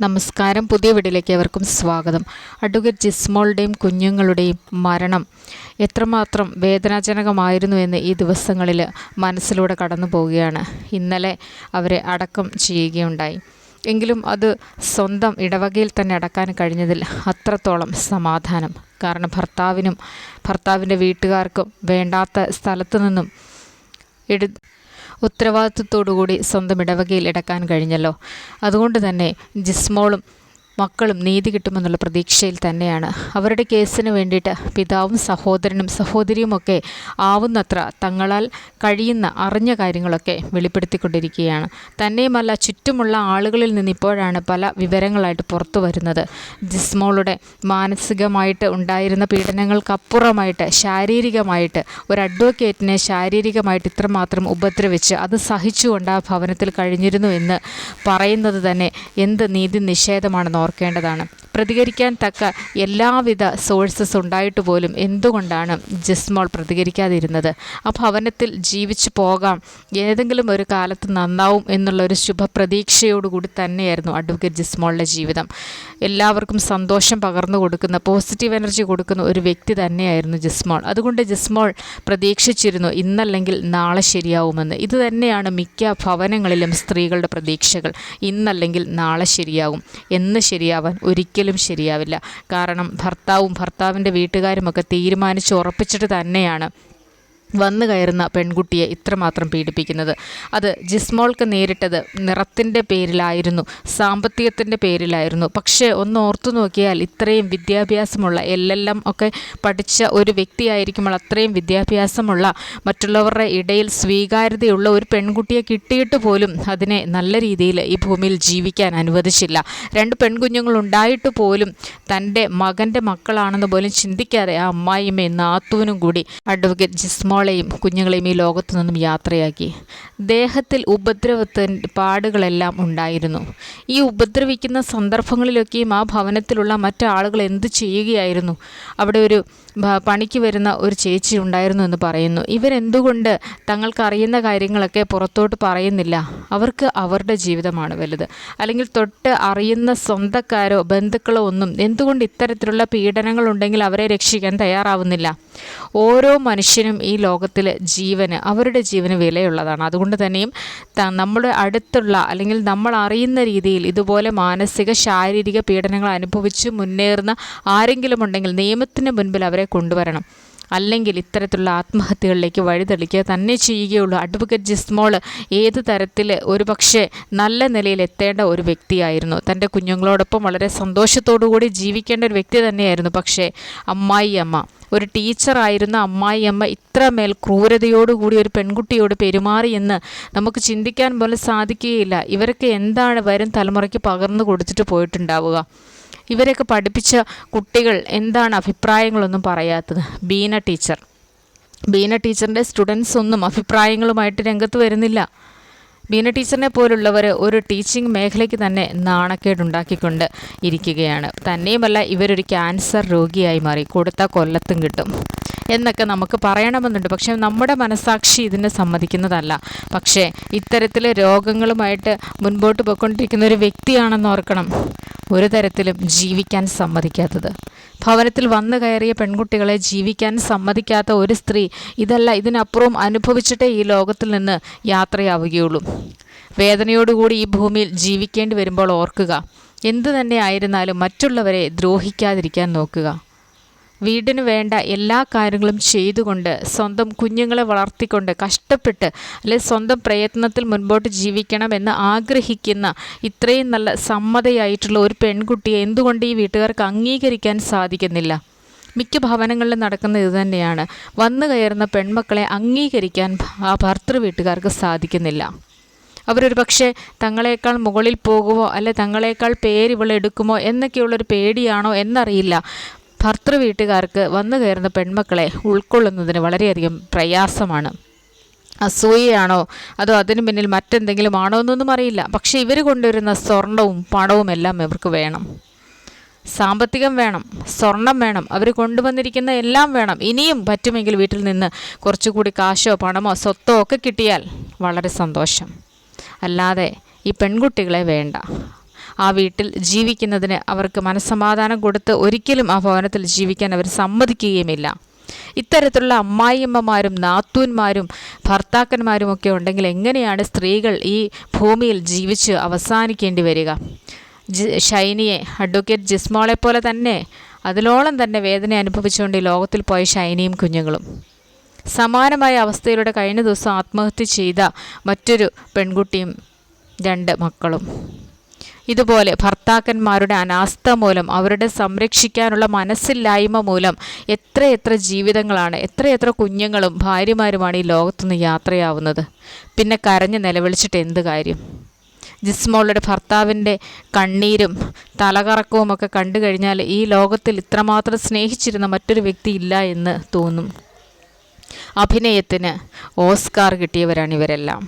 നമസ്കാരം. പുതിയ വീഡിയോയിലേക്ക് ഏവർക്കും സ്വാഗതം. അഡ്വക്കേറ്റ് ജിസ്മോളുടെയും കുഞ്ഞുങ്ങളുടെയും മരണം എത്രമാത്രം വേദനാജനകമായിരുന്നു എന്ന് ഈ ദിവസങ്ങളിൽ മനസ്സിലൂടെ കടന്നു പോവുകയാണ്. ഇന്നലെ അവരെ അടക്കം ചെയ്യുകയുണ്ടായി. എങ്കിലും അത് സ്വന്തം ഇടവകയിൽ തന്നെ അടക്കാൻ കഴിഞ്ഞതിൽ അത്രത്തോളം സമാധാനം. കാരണം ഭർത്താവിൻ്റെ വീട്ടുകാർക്കും വേണ്ടാത്ത സ്ഥലത്തു നിന്നും ഉത്തരവാദിത്വത്തോടുകൂടി സ്വന്തം ഇടവകയിൽ ഇടക്കാൻ കഴിഞ്ഞല്ലോ. അതുകൊണ്ട് തന്നെ ജിസ്മോളും മക്കളും നീതി കിട്ടുമെന്നുള്ള പ്രതീക്ഷയിൽ തന്നെയാണ്. അവരുടെ കേസിന് വേണ്ടിയിട്ട് പിതാവും സഹോദരനും സഹോദരിയുമൊക്കെ ആവുന്നത്ര തങ്ങളാൽ കഴിയുന്ന അറിഞ്ഞ കാര്യങ്ങളൊക്കെ വെളിപ്പെടുത്തിക്കൊണ്ടിരിക്കുകയാണ്. തന്നെയുമല്ല, ചുറ്റുമുള്ള ആളുകളിൽ നിന്ന് ഇപ്പോഴാണ് പല വിവരങ്ങളായിട്ട് പുറത്തു വരുന്നത്. ജിസ്മോളുടെ മാനസികമായിട്ട് ഉണ്ടായിരുന്ന പീഡനങ്ങൾക്കപ്പുറമായിട്ട് ശാരീരികമായിട്ട് ഒരു അഡ്വക്കേറ്റിനെ ശാരീരികമായിട്ട് ഇത്രമാത്രം ഉപദ്രവിച്ച് അത് സഹിച്ചുകൊണ്ട് ആ ഭവനത്തിൽ കഴിഞ്ഞിരുന്നു എന്ന് പറയുന്നത് തന്നെ എന്ത് നീതി നിഷേധമാണെന്ന് ഓർക്കേണ്ടതാണ്. പ്രതികരിക്കാൻ തക്ക എല്ലാവിധ സോഴ്സസ് ഉണ്ടായിട്ട് പോലും എന്തുകൊണ്ടാണ് ജിസ്മോൾ പ്രതികരിക്കാതിരുന്നത്? ആ ഭവനത്തിൽ ജീവിച്ചു പോകാം, ഏതെങ്കിലും ഒരു കാലത്ത് നന്നാവും എന്നുള്ളൊരു ശുഭപ്രതീക്ഷയോടുകൂടി തന്നെയായിരുന്നു അഡ്വക്കേറ്റ് ജിസ്മോളുടെ ജീവിതം. എല്ലാവർക്കും സന്തോഷം പകർന്നു കൊടുക്കുന്ന, പോസിറ്റീവ് എനർജി കൊടുക്കുന്ന ഒരു വ്യക്തി തന്നെയായിരുന്നു ജിസ്മോൾ. അതുകൊണ്ട് ജിസ്മോൾ പ്രതീക്ഷിച്ചിരുന്നു ഇന്നല്ലെങ്കിൽ നാളെ ശരിയാവുമെന്ന്. ഇത് തന്നെയാണ് മിക്ക ഭവനങ്ങളിലും സ്ത്രീകളുടെ പ്രതീക്ഷകൾ. ഇന്നല്ലെങ്കിൽ നാളെ ശരിയാവും. എന്ന് ശരിയാവാൻ ഒരിക്കലും ശരിയാവില്ല. കാരണം ഭർത്താവിൻ്റെ വീട്ടുകാരുമൊക്കെ തീരുമാനിച്ച് ഉറപ്പിച്ചിട്ട് തന്നെയാണ് വന്നു കയറുന്ന പെൺകുട്ടിയെ ഇത്രമാത്രം പീഡിപ്പിക്കുന്നത്. അത് ജിസ്മോൾക്ക് നേരിട്ടത് നിറത്തിൻ്റെ പേരിലായിരുന്നു, സാമ്പത്തികത്തിൻ്റെ പേരിലായിരുന്നു. പക്ഷേ ഒന്ന് ഓർത്തു നോക്കിയാൽ ഇത്രയും വിദ്യാഭ്യാസമുള്ള LLM ഒക്കെ പഠിച്ച ഒരു വ്യക്തിയായിരിക്കുമ്പോൾ അത്രയും വിദ്യാഭ്യാസമുള്ള മറ്റുള്ളവരുടെ ഇടയിൽ സ്വീകാര്യതയുള്ള ഒരു പെൺകുട്ടിയെ കിട്ടിയിട്ട് പോലും അതിനെ നല്ല രീതിയിൽ ഈ ഭൂമിയിൽ ജീവിക്കാൻ അനുവദിച്ചില്ല. 2 പെൺകുഞ്ഞുങ്ങളുണ്ടായിട്ട് പോലും തൻ്റെ മകൻ്റെ മക്കളാണെന്ന് പോലും ചിന്തിക്കാതെ ആ അമ്മായിയമ്മയും നാത്തൂനും കൂടി അഡ്വക്കേറ്റ് ജിസ്മോൾ കുഞ്ഞുങ്ങളെയും ഈ ലോകത്തു നിന്നും യാത്രയാക്കി. ദേഹത്തിൽ ഉപദ്രവത്തിൻ്റെ പാടുകളെല്ലാം ഉണ്ടായിരുന്നു. ഈ ഉപദ്രവിക്കുന്ന സന്ദർഭങ്ങളിലൊക്കെയും ആ ഭവനത്തിലുള്ള മറ്റാളുകൾ എന്ത് ചെയ്യുകയായിരുന്നു? അവിടെ ഒരു പണിക്ക് വരുന്ന ഒരു ചേച്ചി ഉണ്ടായിരുന്നു എന്ന് പറയുന്നു. ഇവരെന്തുകൊണ്ട് തങ്ങൾക്കറിയുന്ന കാര്യങ്ങളൊക്കെ പുറത്തോട്ട് പറയുന്നില്ല? അവർക്ക് അവരുടെ ജീവിതമാണ് വലുത്. അല്ലെങ്കിൽ തൊട്ട് അറിയുന്ന സ്വന്തക്കാരോ ബന്ധുക്കളോ ഒന്നും എന്തുകൊണ്ട് ഇത്തരത്തിലുള്ള പീഡനങ്ങളുണ്ടെങ്കിൽ അവരെ രക്ഷിക്കാൻ തയ്യാറാവുന്നില്ല? ഓരോ മനുഷ്യനും ഈ ലോകത്തിൽ അവരുടെ ജീവന് വിലയുള്ളതാണ്. അതുകൊണ്ട് തന്നെയും നമ്മുടെ അടുത്തുള്ള അല്ലെങ്കിൽ നമ്മൾ അറിയുന്ന രീതിയിൽ ഇതുപോലെ മാനസിക ശാരീരിക പീഡനങ്ങൾ അനുഭവിച്ച് മുന്നേറുന്ന ആരെങ്കിലും ഉണ്ടെങ്കിൽ നിയമത്തിന് മുൻപിൽ അവരെ കൊണ്ടുവരണം. അല്ലെങ്കിൽ ഇത്തരത്തിലുള്ള ആത്മഹത്യകളിലേക്ക് വഴിതെളിക്കുക തന്നെ ചെയ്യുകയുള്ളൂ. അഡ്വക്കേറ്റ് ജിസ്മോൾ ഏത് തരത്തിൽ ഒരു പക്ഷേ നല്ല നിലയിൽ എത്തേണ്ട ഒരു വ്യക്തിയായിരുന്നു. തൻ്റെ കുഞ്ഞുങ്ങളോടൊപ്പം വളരെ സന്തോഷത്തോടുകൂടി ജീവിക്കേണ്ട ഒരു വ്യക്തി തന്നെയായിരുന്നു. പക്ഷേ അമ്മായിയമ്മ, ഒരു ടീച്ചറായിരുന്ന അമ്മായിയമ്മ ഇത്രമേൽ ക്രൂരതയോടുകൂടി ഒരു പെൺകുട്ടിയോട് പെരുമാറിയെന്ന് നമുക്ക് ചിന്തിക്കാൻ പോലും സാധിക്കുകയില്ല. ഇവരൊക്കെ എന്താണ് വരും തലമുറയ്ക്ക് പകർന്നു കൊടുത്തിട്ട് പോയിട്ടുണ്ടാവുക? ഇവരൊക്കെ പഠിപ്പിച്ച കുട്ടികൾ എന്താണ് അഭിപ്രായങ്ങളൊന്നും പറയാത്തത്? ബീന ടീച്ചറിൻ്റെ സ്റ്റുഡൻസ് ഒന്നും അഭിപ്രായങ്ങളുമായിട്ട് രംഗത്ത് വരുന്നില്ല. ബീന ടീച്ചറിനെ പോലുള്ളവർ ഒരു ടീച്ചിങ് മേഖലയ്ക്ക് തന്നെ നാണക്കേടുണ്ടാക്കിക്കൊണ്ട് ഇരിക്കുകയാണ്. തന്നെയുമല്ല, ഇവരൊരു ക്യാൻസർ രോഗിയായി മാറി, കൊടുത്ത കൊല്ലത്തും കിട്ടും എന്നൊക്കെ നമുക്ക് പറയണമെന്നുണ്ട്. പക്ഷേ നമ്മുടെ മനസാക്ഷി ഇതിനെ സമ്മതിക്കുന്നതല്ല. പക്ഷേ ഇത്തരത്തിൽ രോഗങ്ങളുമായിട്ട് മുൻപോട്ട് പോയിക്കൊണ്ടിരിക്കുന്ന ഒരു വ്യക്തിയാണെന്ന് ഓർക്കണം ഒരു തരത്തിലും ജീവിക്കാൻ സമ്മതിക്കാത്തത്. ഭവനത്തിൽ വന്നു കയറിയ പെൺകുട്ടികളെ ജീവിക്കാൻ സമ്മതിക്കാത്ത ഒരു സ്ത്രീ ഇതിനപ്പുറം അനുഭവിച്ചിട്ടേ ഈ ലോകത്തിൽ നിന്ന് യാത്രയാവുകയുള്ളൂ. വേദനയോടുകൂടി ഈ ഭൂമിയിൽ ജീവിക്കേണ്ടി വരുമ്പോൾ ഓർക്കുക, എന്തു തന്നെ ആയിരുന്നാലും മറ്റുള്ളവരെ ദ്രോഹിക്കാതിരിക്കാൻ നോക്കുക. വീടിന് വേണ്ട എല്ലാ കാര്യങ്ങളും ചെയ്തുകൊണ്ട് സ്വന്തം കുഞ്ഞുങ്ങളെ വളർത്തിക്കൊണ്ട് കഷ്ടപ്പെട്ട് അല്ലെങ്കിൽ സ്വന്തം പ്രയത്നത്തിൽ മുൻപോട്ട് ജീവിക്കണമെന്ന് ആഗ്രഹിക്കുന്ന ഇത്രയും നല്ല സമ്മതയായിട്ടുള്ള ഒരു പെൺകുട്ടിയെ എന്തുകൊണ്ട് ഈ വീട്ടുകാർക്ക് അംഗീകരിക്കാൻ സാധിക്കുന്നില്ല? മിക്ക ഭവനങ്ങളിലും നടക്കുന്ന ഇത് തന്നെയാണ്. വന്നു കയറുന്ന പെൺമക്കളെ അംഗീകരിക്കാൻ ആ ഭർത്തൃ വീട്ടുകാർക്ക് സാധിക്കുന്നില്ല. അവരൊരു പക്ഷേ തങ്ങളെക്കാൾ മുകളിൽ പോകുമോ അല്ലെ തങ്ങളെക്കാൾ പേരിവളെടുക്കുമോ എന്നൊക്കെയുള്ളൊരു പേടിയാണോ എന്നറിയില്ല. ഭർത്തൃ വീട്ടുകാർക്ക് വന്നു കയറുന്ന പെൺമക്കളെ ഉൾക്കൊള്ളുന്നതിന് വളരെയധികം പ്രയാസമാണ്. അസൂയയാണോ അതോ അതിന് പിന്നിൽ മറ്റെന്തെങ്കിലും ആണോ എന്നൊന്നും അറിയില്ല. പക്ഷേ ഇവർ കൊണ്ടുവരുന്ന സ്വർണവും പണവും എല്ലാം ഇവർക്ക് വേണം. സാമ്പത്തികം വേണം, സ്വർണം വേണം, അവർ കൊണ്ടുവന്നിരിക്കുന്ന എല്ലാം വേണം. ഇനിയും പറ്റുമെങ്കിൽ വീട്ടിൽ നിന്ന് കുറച്ചുകൂടി കാശോ പണമോ സ്വത്തോ ഒക്കെ കിട്ടിയാൽ വളരെ സന്തോഷം. അല്ലാതെ ഈ പെൺകുട്ടികളെ വേണ്ട. ആ വീട്ടിൽ ജീവിക്കുന്നതിന് അവർക്ക് മനസ്സമാധാനം കൊടുത്ത് ഒരിക്കലും ആ ഭവനത്തിൽ ജീവിക്കാൻ അവർ സമ്മതിക്കുകയുമില്ല. ഇത്തരത്തിലുള്ള അമ്മായിയമ്മമാരും നാത്തൂന്മാരും ഭർത്താക്കന്മാരും ഒക്കെ ഉണ്ടെങ്കിൽ എങ്ങനെയാണ് സ്ത്രീകൾ ഈ ഭൂമിയിൽ ജീവിച്ച് അവസാനിക്കേണ്ടി വരിക? ഷൈനിയെ, അഡ്വക്കേറ്റ് ജിസ്മോളെ പോലെ തന്നെ അതിലോളം തന്നെ വേദന അനുഭവിച്ചുകൊണ്ട് ഈ ലോകത്തിൽ പോയ ഷൈനിയും കുഞ്ഞുങ്ങളും. സമാനമായ അവസ്ഥയിലൂടെ കഴിഞ്ഞ ദിവസം ആത്മഹത്യ ചെയ്ത മറ്റൊരു പെൺകുട്ടിയും 2 മക്കളും. ഇതുപോലെ ഭർത്താക്കന്മാരുടെ അനാസ്ഥ മൂലം, അവരുടെ സംരക്ഷിക്കാനുള്ള മനസ്സില്ലായ്മ മൂലം എത്രയെത്ര ജീവിതങ്ങളാണ്, എത്രയെത്ര കുഞ്ഞുങ്ങളും ഭാര്യമാരുമാണ് ഈ ലോകത്തുനിന്ന് യാത്രയാവുന്നത്. പിന്നെ കരഞ്ഞ് നിലവിളിച്ചിട്ട് എന്ത് കാര്യം? ജിസ്മോളുടെ ഭർത്താവിൻ്റെ കണ്ണീരും തലകറക്കവും ഒക്കെ കണ്ടു കഴിഞ്ഞാൽ ഈ ലോകത്തിൽ ഇത്രമാത്രം സ്നേഹിച്ചിരുന്ന മറ്റൊരു വ്യക്തി ഇല്ല എന്ന് തോന്നും. അഭിനയത്തിന് ഓസ്കാർ കിട്ടിയവരാണ് ഇവരെല്ലാം.